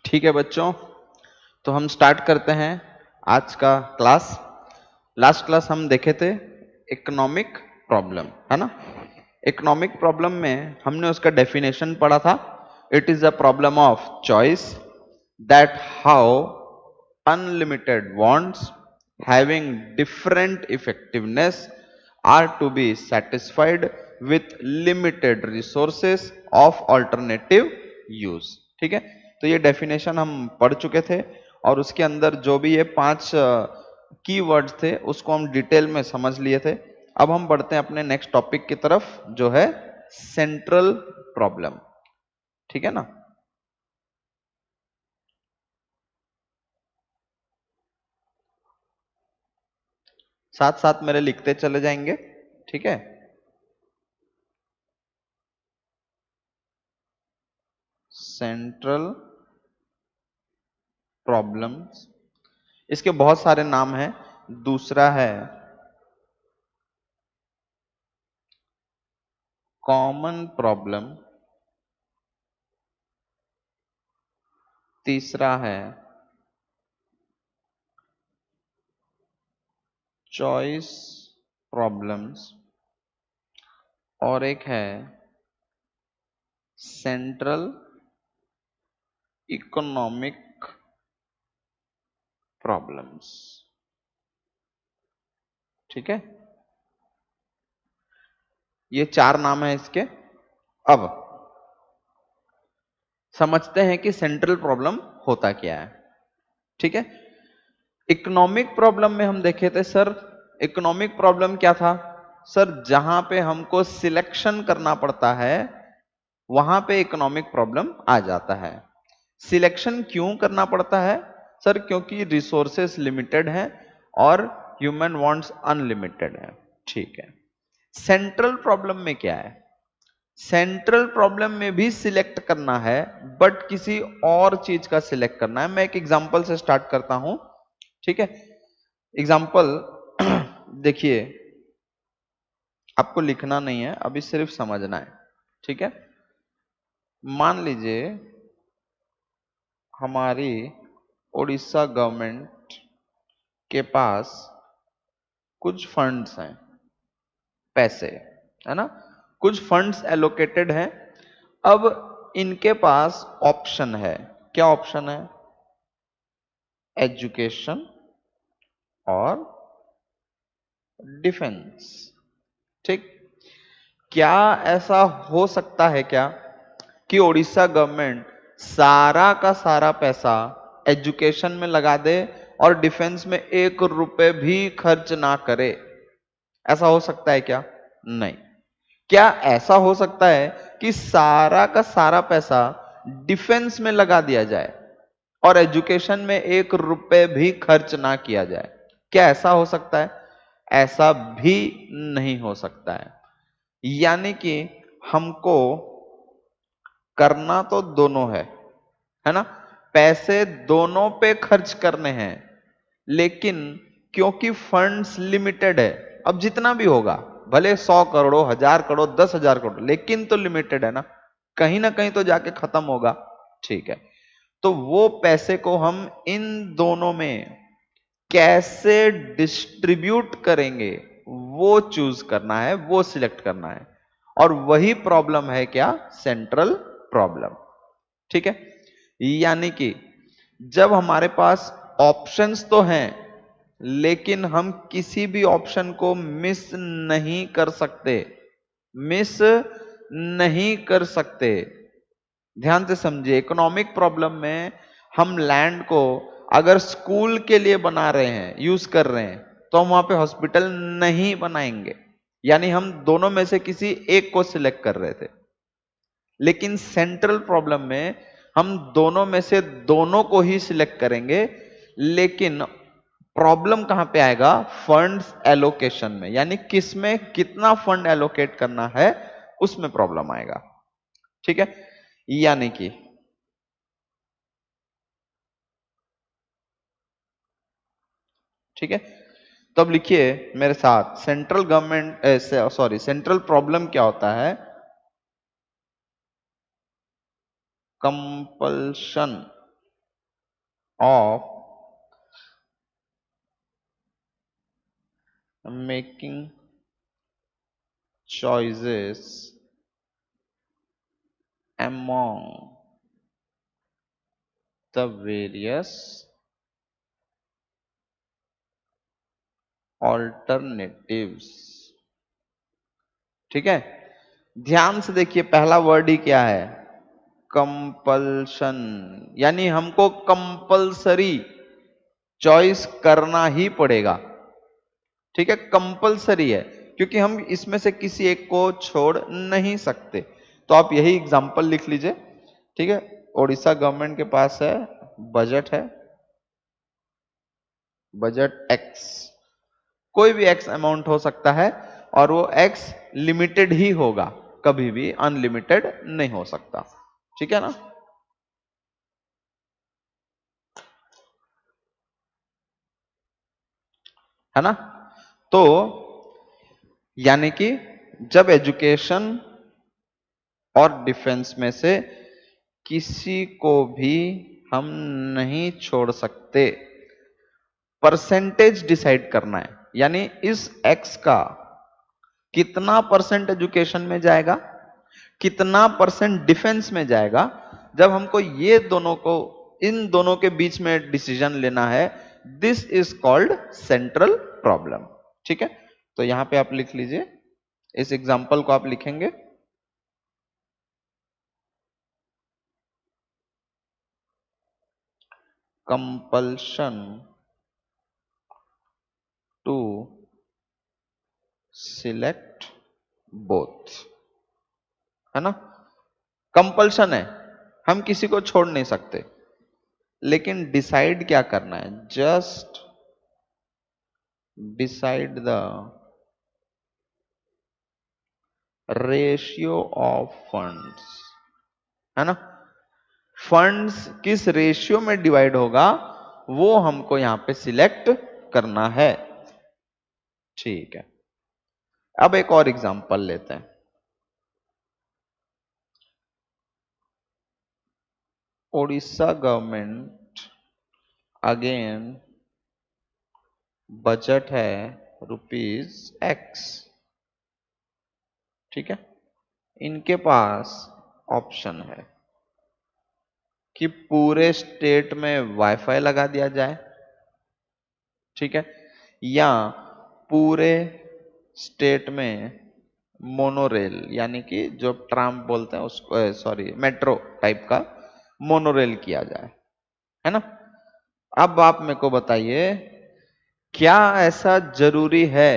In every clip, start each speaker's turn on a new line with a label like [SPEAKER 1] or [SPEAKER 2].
[SPEAKER 1] ठीक है बच्चों, तो हम स्टार्ट करते हैं आज का क्लास। लास्ट क्लास हम देखे थे इकोनॉमिक प्रॉब्लम, है ना। इकोनॉमिक प्रॉब्लम में हमने उसका डेफिनेशन पढ़ा था। It is a problem of choice that how unlimited wants having different effectiveness are to be satisfied with limited resources of alternative use। ठीक है, तो ये डेफिनेशन हम पढ़ चुके थे और उसके अंदर जो भी ये 5 की वर्ड्स थे उसको हम डिटेल में समझ लिए थे। अब हम बढ़ते हैं अपने नेक्स्ट टॉपिक की तरफ जो है सेंट्रल प्रॉब्लम। ठीक है ना। साथ साथ मेरे लिखते चले जाएंगे, ठीक है। सेंट्रल प्रॉब्लम्स, इसके बहुत सारे नाम हैं। दूसरा है कॉमन प्रॉब्लम, तीसरा है चॉइस प्रॉब्लम्स और एक है सेंट्रल इकोनॉमिक प्रॉब्लम्स। ठीक है, ये 4 नाम है इसके। अब समझते हैं कि सेंट्रल प्रॉब्लम होता क्या है। ठीक है, इकोनॉमिक प्रॉब्लम में हम देखे थे सर, इकोनॉमिक प्रॉब्लम क्या था सर, जहां पे हमको सिलेक्शन करना पड़ता है वहां पे इकोनॉमिक प्रॉब्लम आ जाता है। सिलेक्शन क्यों करना पड़ता है सर? क्योंकि रिसोर्सेस लिमिटेड हैं और ह्यूमन वांट्स अनलिमिटेड है। ठीक है, सेंट्रल प्रॉब्लम में क्या है? सेंट्रल प्रॉब्लम में भी सिलेक्ट करना है बट किसी और चीज का सिलेक्ट करना है। मैं एक एग्जांपल से स्टार्ट करता हूं। ठीक है, एग्जांपल देखिए, आपको लिखना नहीं है अभी, सिर्फ समझना है। ठीक है, मान लीजिए हमारी उड़ीसा गवर्नमेंट के पास कुछ फंड्स हैं, पैसे, है ना, कुछ फंड्स एलोकेटेड हैं। अब इनके पास ऑप्शन है। क्या ऑप्शन है? एजुकेशन और डिफेंस। ठीक, क्या ऐसा हो सकता है क्या कि उड़ीसा गवर्नमेंट सारा का सारा पैसा एजुकेशन में लगा दे और डिफेंस में 1 रुपए भी खर्च ना करे? ऐसा हो सकता है क्या? नहीं। क्या ऐसा हो सकता है कि सारा का सारा पैसा डिफेंस में लगा दिया जाए और एजुकेशन में 1 रुपए भी खर्च ना किया जाए? क्या ऐसा हो सकता है? ऐसा भी नहीं हो सकता है। यानी कि हमको करना तो दोनों है ना, पैसे दोनों पे खर्च करने हैं, लेकिन क्योंकि फंड्स लिमिटेड है, अब जितना भी होगा भले 100 करोड़, 1000 करोड़, 10,000 करोड़, लेकिन तो लिमिटेड है ना कहीं तो जाके खत्म होगा। ठीक है, तो वो पैसे को हम इन दोनों में कैसे डिस्ट्रीब्यूट करेंगे वो चूज करना है, वो सिलेक्ट करना है। और वही प्रॉब्लम है क्या? Central problem. ठीक है, यानी कि जब हमारे पास ऑप्शंस तो हैं लेकिन हम किसी भी ऑप्शन को मिस नहीं कर सकते, मिस नहीं कर सकते। ध्यान से समझिए, इकोनॉमिक प्रॉब्लम में हम लैंड को अगर स्कूल के लिए बना रहे हैं, यूज कर रहे हैं, तो हम वहां पे हॉस्पिटल नहीं बनाएंगे। यानी हम दोनों में से किसी एक को सिलेक्ट कर रहे थे। लेकिन सेंट्रल प्रॉब्लम में हम दोनों में से दोनों को ही सिलेक्ट करेंगे, लेकिन प्रॉब्लम कहां पे आएगा? फंड्स एलोकेशन में, यानी किस में कितना फंड एलोकेट करना है उसमें प्रॉब्लम आएगा। ठीक है, यानी कि ठीक है, तो अब लिखिए मेरे साथ, central government sorry central problem क्या होता है? Compulsion of making choices among the various alternatives। ठीक है, ध्यान से देखिए, पहला वर्ड ही क्या है? कंपल्शन, यानी हमको कंपल्सरी चॉइस करना ही पड़ेगा। ठीक है, कंपल्सरी है, क्योंकि हम इसमें से किसी एक को छोड़ नहीं सकते। तो आप यही एग्जांपल लिख लीजिए। ठीक है, उड़ीसा गवर्नमेंट के पास है बजट एक्स, कोई भी एक्स अमाउंट हो सकता है, और वो एक्स लिमिटेड ही होगा, कभी भी अनलिमिटेड नहीं हो सकता। ठीक है ना? है ना? तो यानी कि जब एजुकेशन और डिफेंस में से किसी को भी हम नहीं छोड़ सकते, परसेंटेज डिसाइड करना है, यानी इस एक्स का कितना परसेंट एजुकेशन में जाएगा, कितना परसेंट डिफेंस में जाएगा। जब हमको ये दोनों को, इन दोनों के बीच में डिसीजन लेना है, this is called central problem. ठीक है, तो यहां पे आप लिख लीजिए, इस एग्जांपल को आप लिखेंगे, कंपल्शन टू सिलेक्ट बोथ। है ना? कंपल्शन है, हम किसी को छोड़ नहीं सकते, लेकिन डिसाइड क्या करना है? Just decide the ratio of funds. है ना? फंड्स किस रेशियो में डिवाइड होगा, वो हमको यहां पे सिलेक्ट करना है। ठीक है, अब एक और एग्जांपल लेते हैं। ओडिशा गवर्नमेंट अगेन बजट है रुपीज एक्स। ठीक है, इनके पास ऑप्शन है कि पूरे स्टेट में वाईफाई लगा दिया जाए, ठीक है, या पूरे स्टेट में मोनोरेल, यानी कि जो ट्राम बोलते हैं उसको, सॉरी मेट्रो टाइप का मोनोरेल किया जाए। है ना? अब आप मेरे को बताइए, क्या ऐसा जरूरी है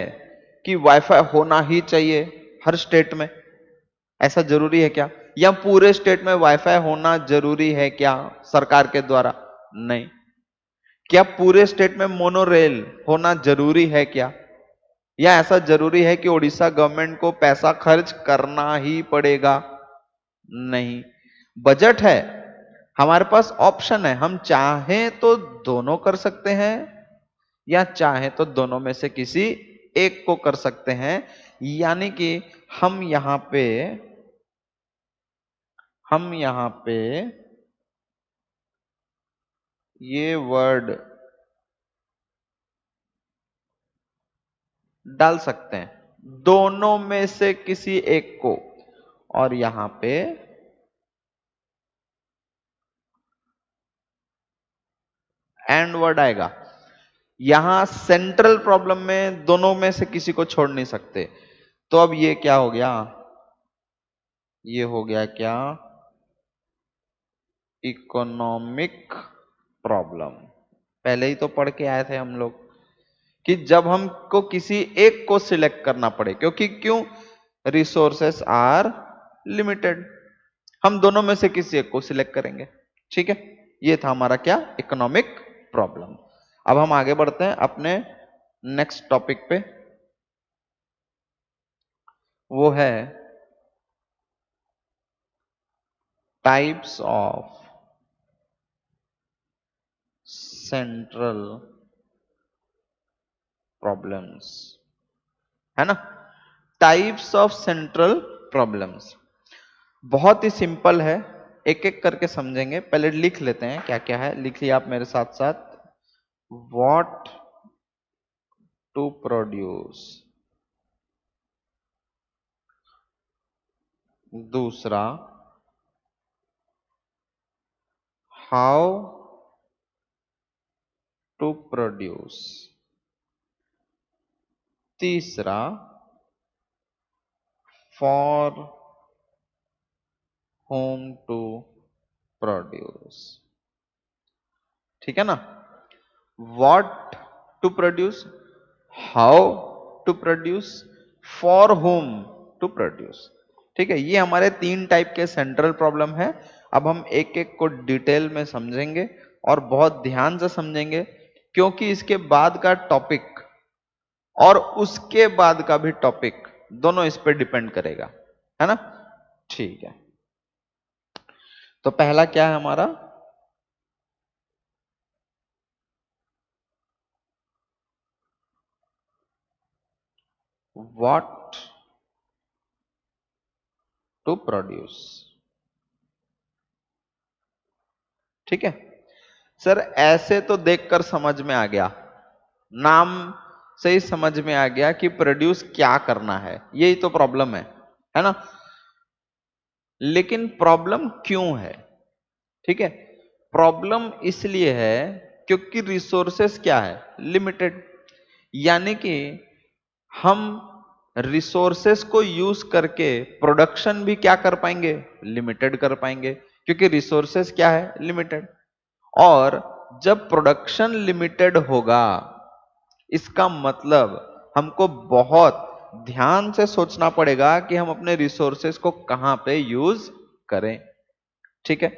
[SPEAKER 1] कि वाईफाई होना ही चाहिए हर स्टेट में? ऐसा जरूरी है क्या? या पूरे स्टेट में वाईफाई होना जरूरी है क्या सरकार के द्वारा? नहीं। क्या पूरे स्टेट में मोनोरेल होना जरूरी है क्या? या ऐसा जरूरी है कि उड़ीसा गवर्नमेंट को पैसा खर्च करना ही पड़ेगा? नहीं। बजट है, हमारे पास ऑप्शन है, हम चाहें तो दोनों कर सकते हैं, या चाहे तो दोनों में से किसी एक को कर सकते हैं। यानी कि हम यहां पे ये वर्ड डाल सकते हैं, दोनों में से किसी एक को, और यहां पे एंड वर्ड आएगा। यहां सेंट्रल प्रॉब्लम में दोनों में से किसी को छोड़ नहीं सकते, तो अब ये क्या हो गया? ये हो गया क्या? Economic problem. पहले ही तो पढ़ के आए थे हम लोग कि जब हमको किसी एक को सिलेक्ट करना पड़े, क्योंकि क्यों? रिसोर्सेस आर लिमिटेड, हम दोनों में से किसी एक को सिलेक्ट करेंगे। ठीक है, ये था हमारा क्या? Economic problem. अब हम आगे बढ़ते हैं अपने नेक्स्ट टॉपिक पे, वो है टाइप्स ऑफ सेंट्रल प्रॉब्लम्स। है ना? टाइप्स ऑफ सेंट्रल प्रॉब्लम्स बहुत ही सिंपल है, एक एक करके समझेंगे। पहले लिख लेते हैं क्या क्या है, लिखिए आप मेरे साथ साथ। व्हाट टू प्रोड्यूस, दूसरा हाउ टू प्रोड्यूस, तीसरा फॉर होम टू प्रोड्यूस। ठीक है ना? What to produce, how to produce, for whom to produce. ठीक है, ये हमारे 3 टाइप के सेंट्रल प्रॉब्लम है। अब हम एक एक को डिटेल में समझेंगे और बहुत ध्यान से समझेंगे, क्योंकि इसके बाद का टॉपिक और उसके बाद का भी टॉपिक दोनों इस पे डिपेंड करेगा, है ना? ठीक है, तो पहला क्या है हमारा? What to produce. ठीक है सर, ऐसे तो देखकर समझ में आ गया, नाम से ही समझ में आ गया कि प्रोड्यूस क्या करना है, यही तो प्रॉब्लम है ना? लेकिन प्रॉब्लम क्यों है? ठीक है, प्रॉब्लम इसलिए है क्योंकि रिसोर्सेस क्या है? लिमिटेड। यानी कि हम रिसोर्सेस को यूज करके प्रोडक्शन भी क्या कर पाएंगे? लिमिटेड कर पाएंगे, क्योंकि रिसोर्सेस क्या है? लिमिटेड। और जब प्रोडक्शन लिमिटेड होगा, इसका मतलब हमको बहुत ध्यान से सोचना पड़ेगा कि हम अपने रिसोर्सेस को कहां पे यूज करें। ठीक है,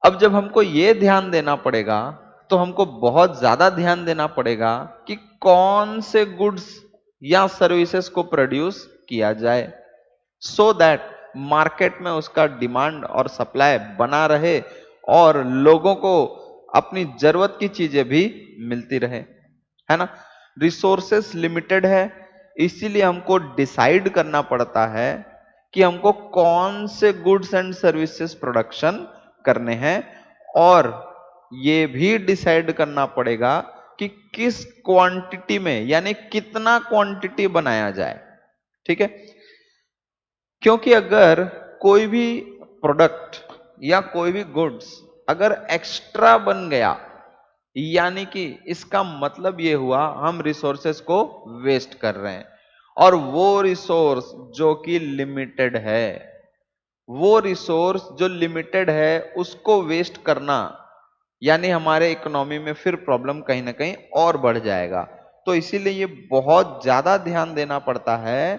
[SPEAKER 1] अब जब हमको ये ध्यान देना पड़ेगा, तो हमको बहुत ज्यादा ध्यान देना पड़ेगा कि कौन से गुड्स या सर्विसेज को प्रोड्यूस किया जाए, सो दैट मार्केट में उसका डिमांड और सप्लाई बना रहे और लोगों को अपनी जरूरत की चीजें भी मिलती रहे, है ना? रिसोर्सेस लिमिटेड है, इसीलिए हमको डिसाइड करना पड़ता है कि हमको कौन से गुड्स एंड सर्विसेज प्रोडक्शन करने हैं, और ये भी डिसाइड करना पड़ेगा कि किस क्वांटिटी में, यानी कितना क्वांटिटी बनाया जाए। ठीक है, क्योंकि अगर कोई भी प्रोडक्ट या कोई भी गुड्स अगर एक्स्ट्रा बन गया, यानी कि इसका मतलब ये हुआ हम रिसोर्सेस को वेस्ट कर रहे हैं, और वो रिसोर्स जो कि लिमिटेड है, वो रिसोर्स जो लिमिटेड है उसको वेस्ट करना, यानी हमारे इकोनॉमी में फिर प्रॉब्लम कहीं ना कहीं और बढ़ जाएगा। तो इसीलिए ये बहुत ज्यादा ध्यान देना पड़ता है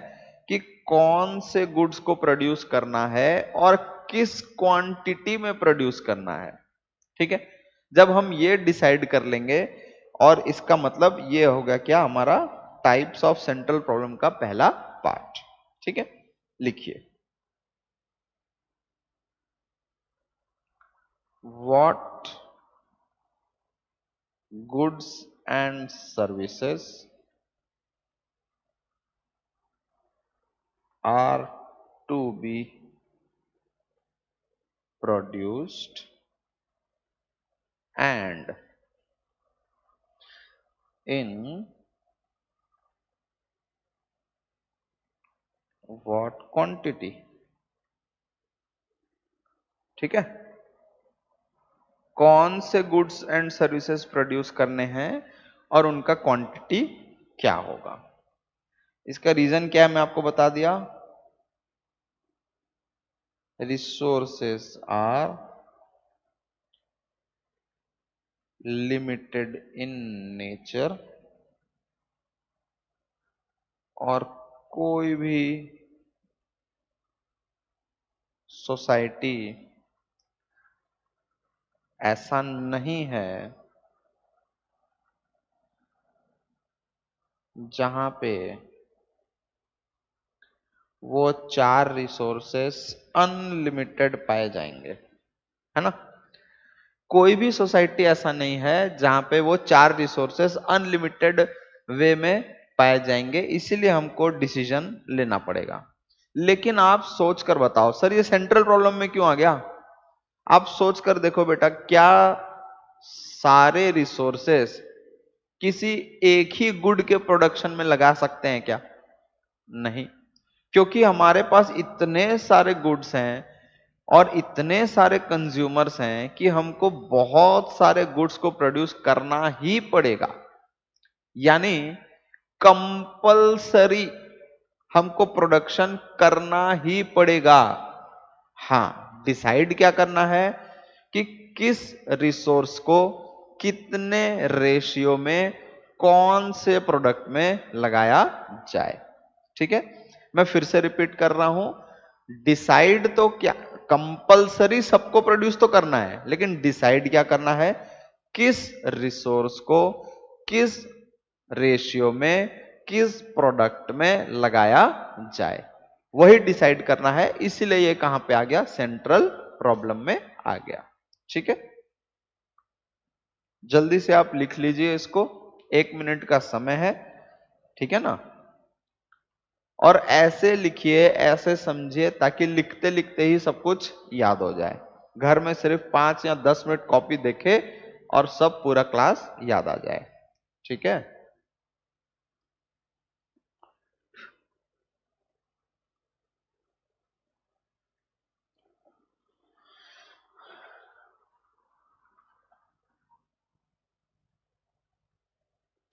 [SPEAKER 1] कि कौन से गुड्स को प्रोड्यूस करना है और किस क्वांटिटी में प्रोड्यूस करना है। ठीक है, जब हम ये डिसाइड कर लेंगे, और इसका मतलब ये होगा क्या? हमारा टाइप्स ऑफ सेंट्रल प्रॉब्लम का पहला पार्ट। ठीक है, लिखिए। What goods and services are to be produced and in what quantity। ठीक है, कौन से गुड्स एंड सर्विसेज प्रोड्यूस करने हैं और उनका क्वांटिटी क्या होगा। इसका रीजन क्या है मैं आपको बता दिया। Resources are limited in nature, और कोई भी सोसाइटी ऐसा नहीं है जहां पे वो 4 रिसोर्सेस अनलिमिटेड पाए जाएंगे, है ना? कोई भी सोसाइटी ऐसा नहीं है जहां पे वो 4 रिसोर्सेस अनलिमिटेड वे में पाए जाएंगे, इसीलिए हमको डिसीजन लेना पड़ेगा। लेकिन आप सोच कर बताओ सर, ये सेंट्रल प्रॉब्लम में क्यों आ गया? आप सोच कर देखो बेटा, क्या सारे रिसोर्सेस किसी एक ही गुड के प्रोडक्शन में लगा सकते हैं क्या? नहीं, क्योंकि हमारे पास इतने सारे गुड्स हैं और इतने सारे कंज्यूमर्स हैं कि हमको बहुत सारे गुड्स को प्रोड्यूस करना ही पड़ेगा। यानी कंपल्सरी हमको प्रोडक्शन करना ही पड़ेगा। हाँ, डिसाइड क्या करना है कि किस रिसोर्स को कितने रेशियो में कौन से प्रोडक्ट में लगाया जाए। ठीक है, मैं फिर से रिपीट कर रहा हूं, डिसाइड तो क्या, कंपल्सरी सबको प्रोड्यूस तो करना है, लेकिन डिसाइड क्या करना है, किस रिसोर्स को किस रेशियो में किस प्रोडक्ट में लगाया जाए, वही डिसाइड करना है। इसीलिए ये कहां पे आ गया, सेंट्रल प्रॉब्लम में आ गया। ठीक है, जल्दी से आप लिख लीजिए इसको, 1 मिनट का समय है। ठीक है ना, और ऐसे लिखिए, ऐसे समझिए, ताकि लिखते लिखते ही सब कुछ याद हो जाए। घर में सिर्फ 5 या 10 मिनट कॉपी देखे और सब पूरा क्लास याद आ जाए। ठीक है,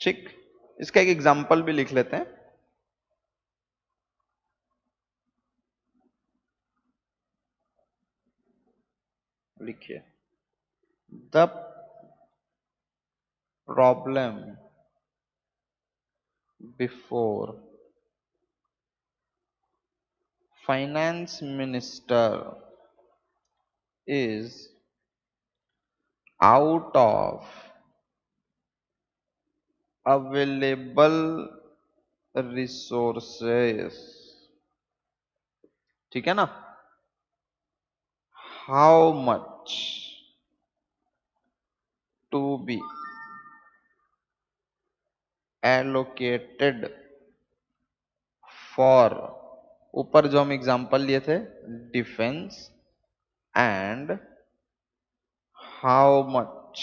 [SPEAKER 1] ठीक, इसका एक एग्जाम्पल भी लिख लेते हैं। लिखिए, the problem before finance minister is out of available resources। ठीक है ना, how much to be allocated for, ऊपर जो हम एग्जांपल लिए थे, defence, and how much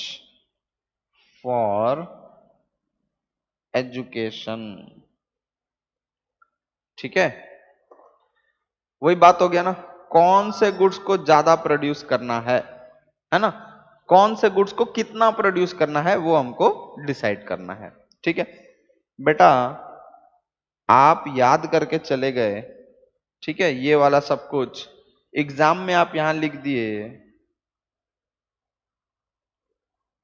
[SPEAKER 1] for education. ठीक है, वही बात हो गया ना, कौन से गुड्स को ज्यादा प्रोड्यूस करना है ना, कौन से गुड्स को कितना प्रोड्यूस करना है, वो हमको डिसाइड करना है। ठीक है बेटा, आप याद करके चले गए, ठीक है, ये वाला सब कुछ एग्जाम में आप यहां लिख दिए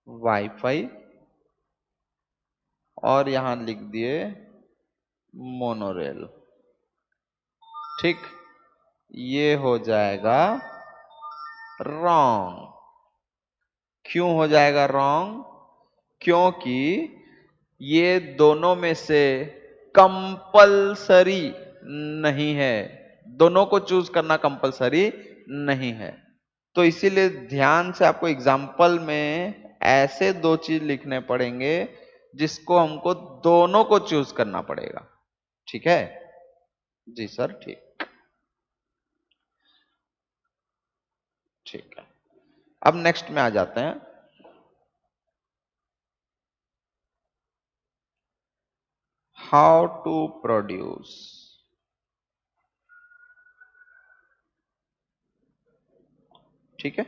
[SPEAKER 1] वाईफाई, और यहां लिख दिए मोनोरेल। ठीक, ये हो जाएगा रॉन्ग। क्यों हो जाएगा रॉन्ग? क्योंकि ये दोनों में से कंपल्सरी नहीं है, दोनों को चूज करना कंपल्सरी नहीं है। तो इसीलिए ध्यान से आपको एग्जाम्पल में ऐसे दो चीज लिखने पड़ेंगे जिसको हमको दोनों को चूज करना पड़ेगा। ठीक है जी सर, ठीक, ठीक है। अब नेक्स्ट में आ जाते हैं, हाउ टू प्रोड्यूस। ठीक है,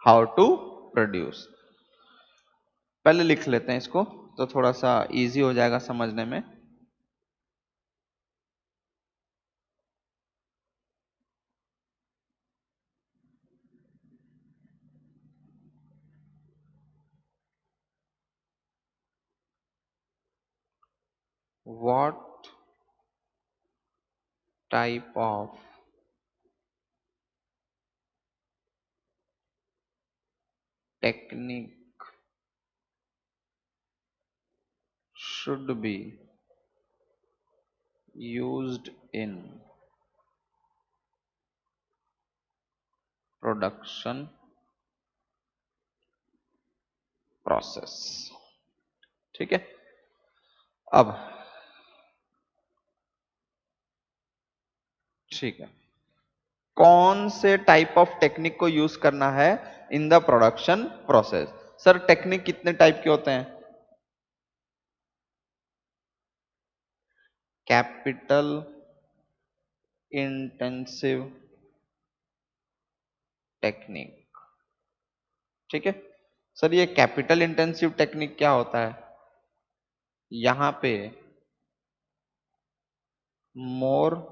[SPEAKER 1] हाउ टू प्रोड्यूस, पहले लिख लेते हैं इसको, तो थोड़ा सा इजी हो जाएगा समझने में। What type of technique should be used in production process? ठीक है, अब ठीक है, कौन से टाइप ऑफ टेक्निक को यूज करना है in the production process. Sir technique कितने टाइप के होते हैं? कैपिटल इंटेंसिव टेक्निक, ठीक है। सर ये कैपिटल इंटेंसिव टेक्निक क्या होता है? यहां पे मोर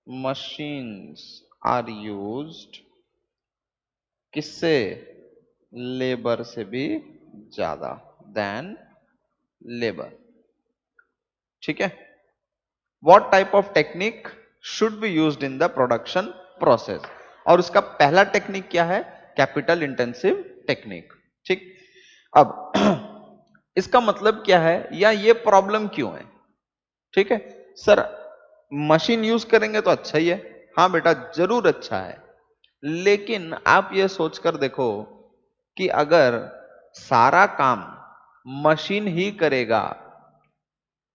[SPEAKER 1] machines are used, किससे? लेबर से भी ज्यादा, देन लेबर, ठीक है। What type of technique should be used in the production process, और उसका पहला टेक्निक क्या है? कैपिटल इंटेंसिव टेक्निक, ठीक। अब इसका मतलब क्या है या ये प्रॉब्लम क्यों है? ठीक है सर, मशीन यूज करेंगे तो अच्छा ही है, हाँ बेटा जरूर अच्छा है, लेकिन आप ये सोचकर देखो कि अगर सारा काम मशीन ही करेगा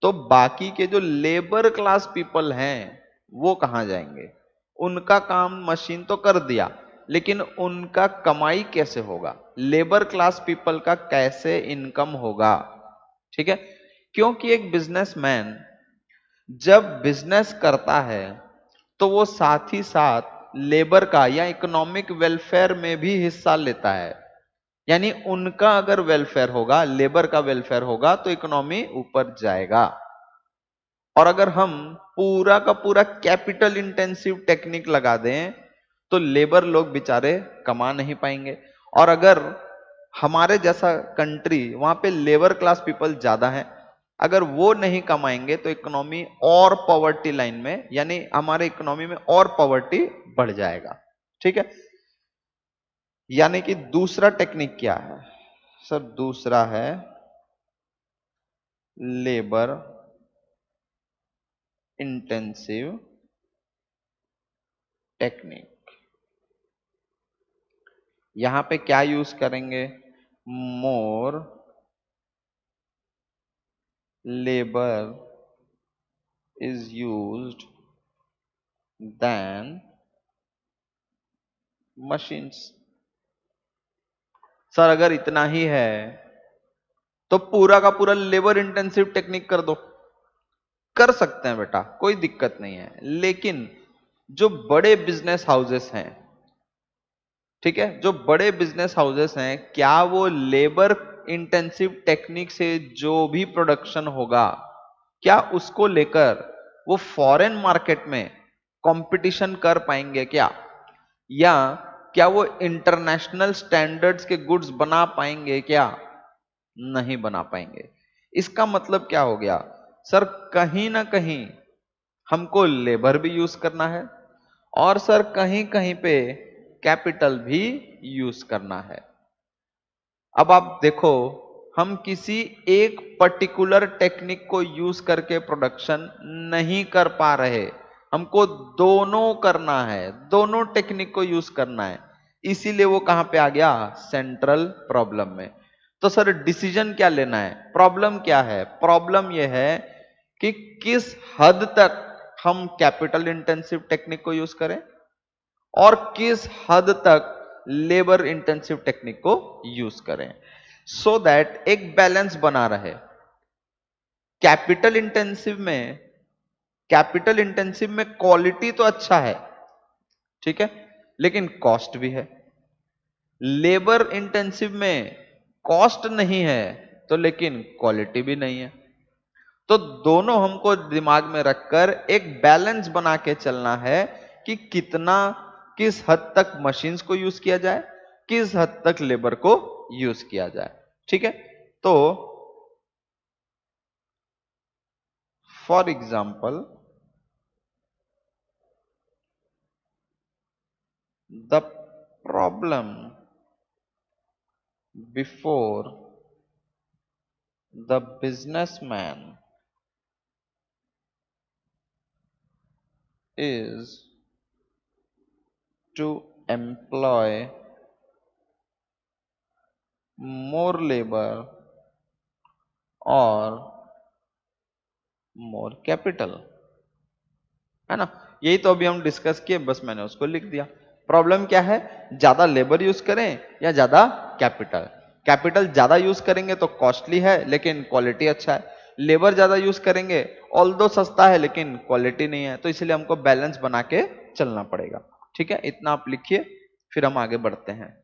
[SPEAKER 1] तो बाकी के जो लेबर क्लास पीपल हैं वो कहां जाएंगे? उनका काम मशीन तो कर दिया, लेकिन उनका कमाई कैसे होगा? लेबर क्लास पीपल का कैसे इनकम होगा? ठीक है, क्योंकि एक बिजनेसमैन जब बिजनेस करता है तो वो साथ ही साथ लेबर का या इकोनॉमिक वेलफेयर में भी हिस्सा लेता है। यानी उनका अगर वेलफेयर होगा, लेबर का वेलफेयर होगा, तो इकोनॉमी ऊपर जाएगा। और अगर हम पूरा का पूरा कैपिटल इंटेंसिव टेक्निक लगा दें तो लेबर लोग बेचारे कमा नहीं पाएंगे। और अगर हमारे जैसा कंट्री, वहां पे लेबर क्लास पीपल ज्यादा हैं, अगर वो नहीं कमाएंगे तो इकोनॉमी और पॉवर्टी लाइन में, यानी हमारे इकोनॉमी में और पॉवर्टी बढ़ जाएगा, ठीक है। यानी कि दूसरा टेक्निक क्या है सर? दूसरा है लेबर इंटेंसिव टेक्निक। यहां पे क्या यूज करेंगे? More labour is used than machines. Sir अगर इतना ही है तो पूरा का पूरा लेबर इंटेंसिव टेक्निक कर दो। कर सकते हैं बेटा, कोई दिक्कत नहीं है, लेकिन जो बड़े बिजनेस हाउसेस हैं, ठीक है, जो बड़े बिजनेस हाउसेस हैं, क्या वो लेबर इंटेंसिव टेक्निक से जो भी प्रोडक्शन होगा, क्या उसको लेकर वो फॉरेन मार्केट में कंपटीशन कर पाएंगे क्या? या क्या वो इंटरनेशनल स्टैंडर्ड्स के गुड्स बना पाएंगे क्या? नहीं बना पाएंगे। इसका मतलब क्या हो गया सर? कहीं ना कहीं हमको लेबर भी यूज करना है, और सर कहीं कहीं पे कैपिटल भी यूज करना है। अब आप देखो, हम किसी एक पर्टिकुलर टेक्निक को यूज करके प्रोडक्शन नहीं कर पा रहे, हमको दोनों करना है, दोनों टेक्निक को यूज करना है। इसीलिए वो कहां पे आ गया? सेंट्रल प्रॉब्लम में। तो सर डिसीजन क्या लेना है? प्रॉब्लम क्या है? प्रॉब्लम यह है कि किस हद तक हम कैपिटल इंटेंसिव टेक्निक को यूज करें और किस हद तक लेबर इंटेंसिव टेक्निक को यूज करें, सो दैट एक बैलेंस बना रहे। कैपिटल इंटेंसिव में कैपिटल इंटेंसिव में क्वालिटी तो अच्छा है, ठीक है, लेकिन कॉस्ट भी है। लेबर इंटेंसिव में कॉस्ट नहीं है तो लेकिन क्वालिटी भी नहीं है। तो दोनों हमको दिमाग में रखकर एक बैलेंस बना के चलना है कि कितना, किस हद तक मशीन्स को यूज किया जाए, किस हद तक लेबर को यूज किया जाए, ठीक है। तो for example, the problem before the businessman is to employ more labor or more capital, है ना। यही तो अभी हम डिस्कस किए, बस मैंने उसको लिख दिया। प्रॉब्लम क्या है, ज्यादा लेबर यूज करें या ज्यादा कैपिटल। कैपिटल ज्यादा यूज करेंगे तो कॉस्टली है लेकिन क्वालिटी अच्छा है, लेबर ज्यादा यूज करेंगे ऑल्दो सस्ता है लेकिन क्वालिटी नहीं है, तो इसलिए हमको बैलेंस बना के चलना पड़ेगा। ठीक है, इतना आप लिखिए, फिर हम आगे बढ़ते हैं।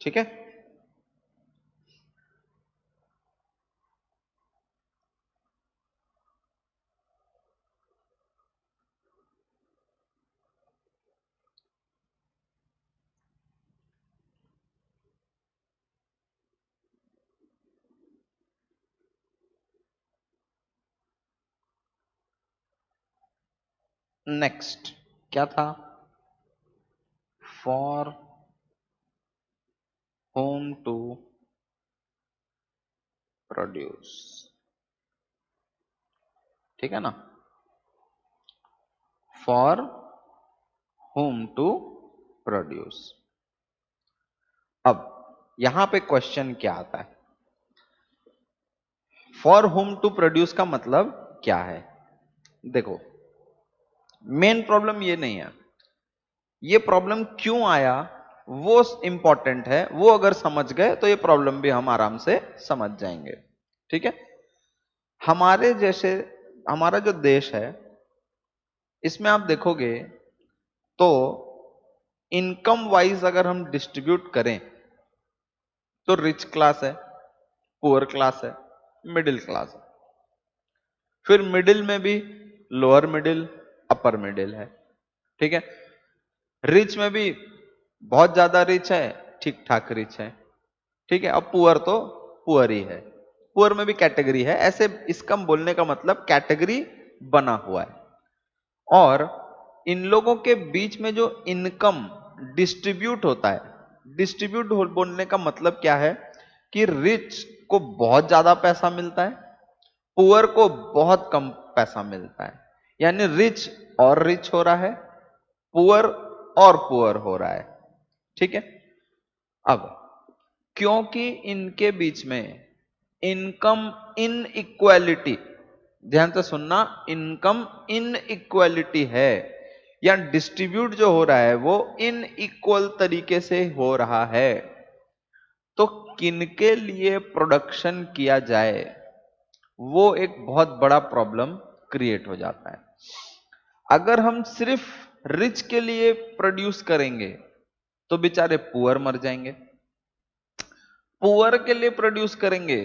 [SPEAKER 1] ठीक है, नेक्स्ट क्या था, फॉर होम टू प्रोड्यूस। ठीक है ना, फॉर होम टू प्रोड्यूस। अब यहां पे क्वेश्चन क्या आता है, फॉर होम टू प्रोड्यूस का मतलब क्या है। देखो, मेन प्रॉब्लम ये नहीं है, ये प्रॉब्लम क्यों आया वो इंपॉर्टेंट है, वो अगर समझ गए तो ये प्रॉब्लम भी हम आराम से समझ जाएंगे। ठीक है, हमारे जैसे, हमारा जो देश है इसमें आप देखोगे तो इनकम वाइज अगर हम डिस्ट्रीब्यूट करें तो रिच क्लास है, पुअर क्लास है, मिडिल क्लास है, फिर मिडिल में भी लोअर मिडिल, अपर मिडिल है। ठीक है, रिच में भी बहुत ज्यादा रिच है, ठीक ठाक रिच है। ठीक है, अब पुअर तो पुअर ही है, पुअर में भी कैटेगरी है, ऐसे इसका बोलने का मतलब कैटेगरी बना हुआ है। और इन लोगों के बीच में जो इनकम डिस्ट्रीब्यूट होता है, डिस्ट्रीब्यूट बोलने का मतलब क्या है कि रिच को बहुत ज्यादा पैसा मिलता है, पुअर को बहुत कम पैसा मिलता है, यानी रिच और रिच हो रहा है, पुअर और पुअर हो रहा है। ठीक है, अब क्योंकि इनके बीच में इनकम इन इक्वालिटी, ध्यान से सुनना, इनकम इन इक्वालिटी है या डिस्ट्रीब्यूट जो हो रहा है वो इन इक्वल तरीके से हो रहा है, तो किनके लिए प्रोडक्शन किया जाए वो एक बहुत बड़ा प्रॉब्लम क्रिएट हो जाता है। अगर हम सिर्फ रिच के लिए प्रोड्यूस करेंगे तो बेचारे पुअर मर जाएंगे, पुअर के लिए प्रोड्यूस करेंगे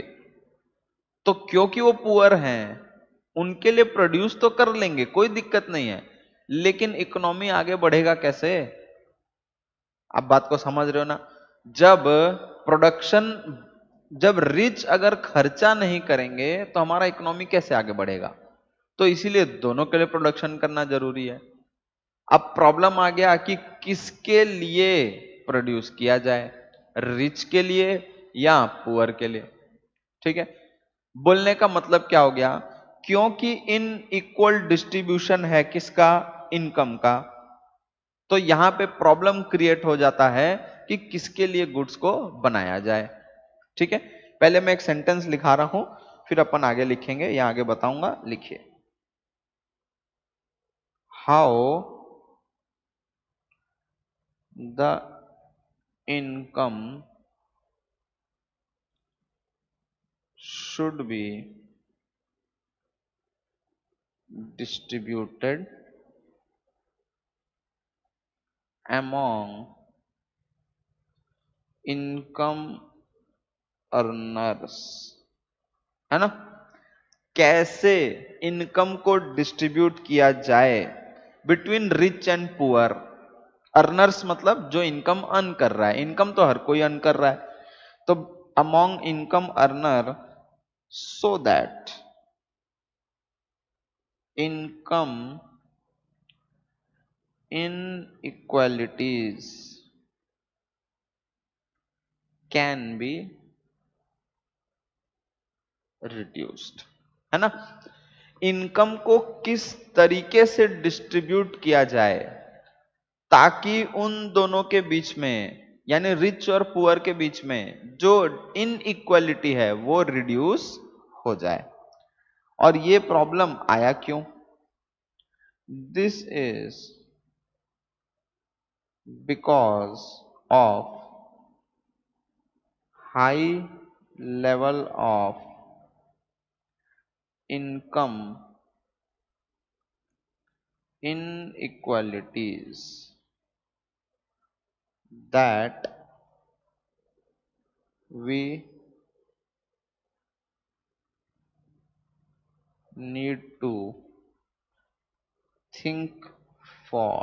[SPEAKER 1] तो क्योंकि वो पुअर हैं उनके लिए प्रोड्यूस तो कर लेंगे, कोई दिक्कत नहीं है, लेकिन इकोनॉमी आगे बढ़ेगा कैसे। आप बात को समझ रहे हो ना, जब प्रोडक्शन, जब रिच अगर खर्चा नहीं करेंगे तो हमारा इकोनॉमी कैसे आगे बढ़ेगा, तो इसीलिए दोनों के लिए प्रोडक्शन करना जरूरी है। अब प्रॉब्लम आ गया कि किसके लिए प्रोड्यूस किया जाए, रिच के लिए या पुअर के लिए। ठीक है, बोलने का मतलब क्या हो गया, क्योंकि इन इक्वल डिस्ट्रीब्यूशन है किसका, इनकम का, तो यहां पे प्रॉब्लम क्रिएट हो जाता है कि किसके लिए गुड्स को बनाया जाए। ठीक है, पहले मैं एक सेंटेंस लिखा रहा हूं, फिर अपन आगे लिखेंगे या आगे बताऊंगा, लिखिए। How the income should be distributed among income earners, है ना। कैसे इनकम को डिस्ट्रीब्यूट किया जाए between rich and poor, earners मतलब जो इनकम अर्न कर रहा है, इनकम तो हर कोई अर्न कर रहा है, तो among income earner so that income inequalities can be reduced, है ना। इनकम को किस तरीके से डिस्ट्रीब्यूट किया जाए ताकि उन दोनों के बीच में, यानी रिच और पुअर के बीच में जो इनइक्वालिटी है वो रिड्यूस हो जाए। और ये प्रॉब्लम आया क्यों? This is because of high level of income inequalities that we need to think for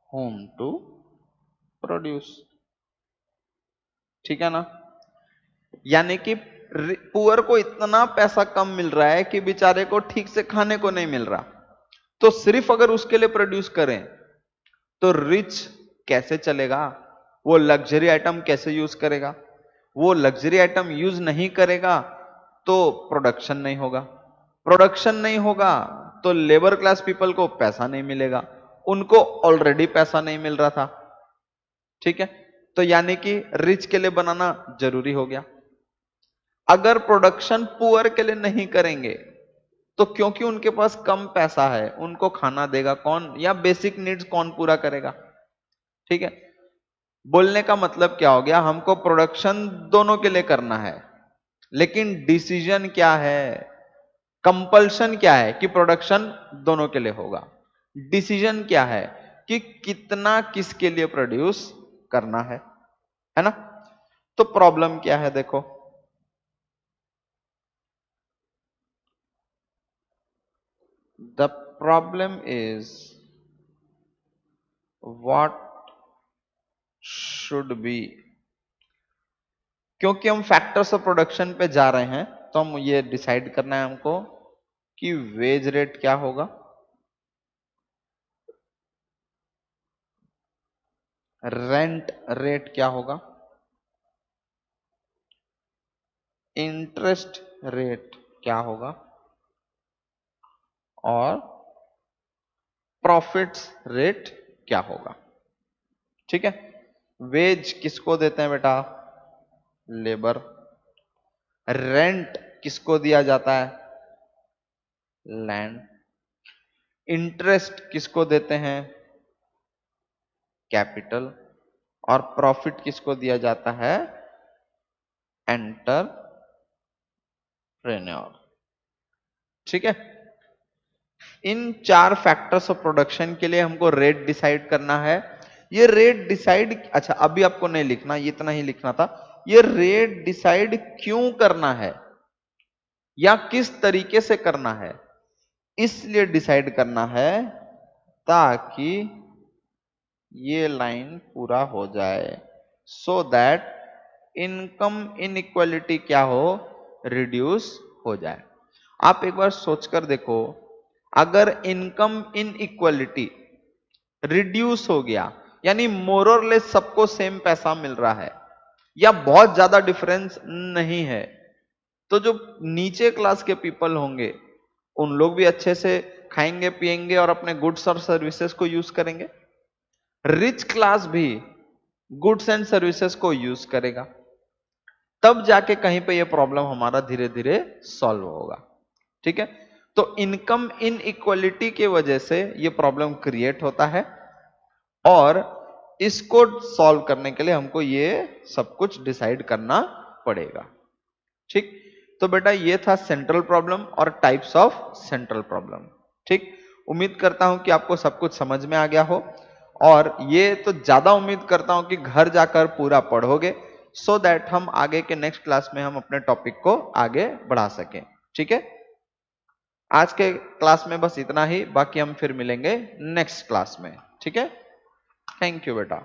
[SPEAKER 1] whom to produce। ठीक है ना। यानी कि पुअर को इतना पैसा कम मिल रहा है कि बेचारे को ठीक से खाने को नहीं मिल रहा, तो सिर्फ अगर उसके लिए प्रोड्यूस करें तो रिच कैसे चलेगा? वो लग्जरी आइटम कैसे यूज करेगा? वो लग्जरी आइटम यूज नहीं करेगा तो प्रोडक्शन नहीं होगा, प्रोडक्शन नहीं होगा तो लेबर क्लास पीपल को पैसा नहीं मिलेगा, उनको ऑलरेडी पैसा नहीं मिल रहा था। ठीक है, तो यानी कि रिच के लिए बनाना जरूरी हो गया। अगर प्रोडक्शन पुअर के लिए नहीं करेंगे तो क्योंकि उनके पास कम पैसा है, उनको खाना देगा कौन, या बेसिक नीड्स कौन पूरा करेगा? ठीक है, बोलने का मतलब क्या हो गया, हमको प्रोडक्शन दोनों के लिए करना है, लेकिन डिसीजन क्या है, कंपल्शन क्या है कि प्रोडक्शन दोनों के लिए होगा। डिसीजन क्या है कि कितना किसके लिए प्रोड्यूस करना है ना। तो प्रॉब्लम क्या है देखो, the problem is what should be. क्योंकि हम फैक्टर्स ऑफ प्रोडक्शन पे जा रहे हैं तो हम ये डिसाइड करना है हमको कि वेज रेट क्या होगा, रेंट रेट क्या होगा, इंटरेस्ट रेट क्या होगा, और प्रॉफिट्स रेट क्या होगा। ठीक है, वेज किसको देते हैं बेटा? लेबर। रेंट किसको दिया जाता है? लैंड। इंटरेस्ट किसको देते हैं? कैपिटल। और प्रॉफिट किसको दिया जाता है? एंटरप्रेन्योर। ठीक है, इन चार फैक्टर्स ऑफ प्रोडक्शन के लिए हमको रेट डिसाइड करना है। ये रेट डिसाइड, अच्छा अभी आपको नहीं लिखना, ये इतना ही लिखना था, ये रेट डिसाइड क्यों करना है या किस तरीके से करना है, इसलिए डिसाइड करना है ताकि ये लाइन पूरा हो जाए, सो दैट इनकम इनइक्वालिटी क्या हो, रिड्यूस हो जाए। आप एक बार सोचकर देखो, अगर इनकम इनइक्वालिटी रिड्यूस हो गया, यानी मोर और लेस सबको सेम पैसा मिल रहा है या बहुत ज्यादा डिफरेंस नहीं है, तो जो नीचे क्लास के पीपल होंगे उन लोग भी अच्छे से खाएंगे पिएंगे और अपने गुड्स और सर्विसेज को यूज करेंगे, रिच क्लास भी गुड्स एंड सर्विसेज को यूज करेगा, तब जाके कहीं पे ये प्रॉब्लम हमारा धीरे धीरे सॉल्व होगा। ठीक है, तो इनकम इनइक्वालिटी के वजह से ये प्रॉब्लम क्रिएट होता है और इसको सॉल्व करने के लिए हमको ये सब कुछ डिसाइड करना पड़ेगा। ठीक, तो बेटा ये था सेंट्रल प्रॉब्लम और टाइप्स ऑफ सेंट्रल प्रॉब्लम। ठीक, उम्मीद करता हूं कि आपको सब कुछ समझ में आ गया हो, और ये तो ज्यादा उम्मीद करता हूं कि घर जाकर पूरा पढ़ोगे, सो दैट हम आगे के नेक्स्ट क्लास में हम अपने टॉपिक को आगे बढ़ा सकें। ठीक है, आज के क्लास में बस इतना ही, बाकी हम फिर मिलेंगे नेक्स्ट क्लास में। ठीक है, थैंक यू बेटा।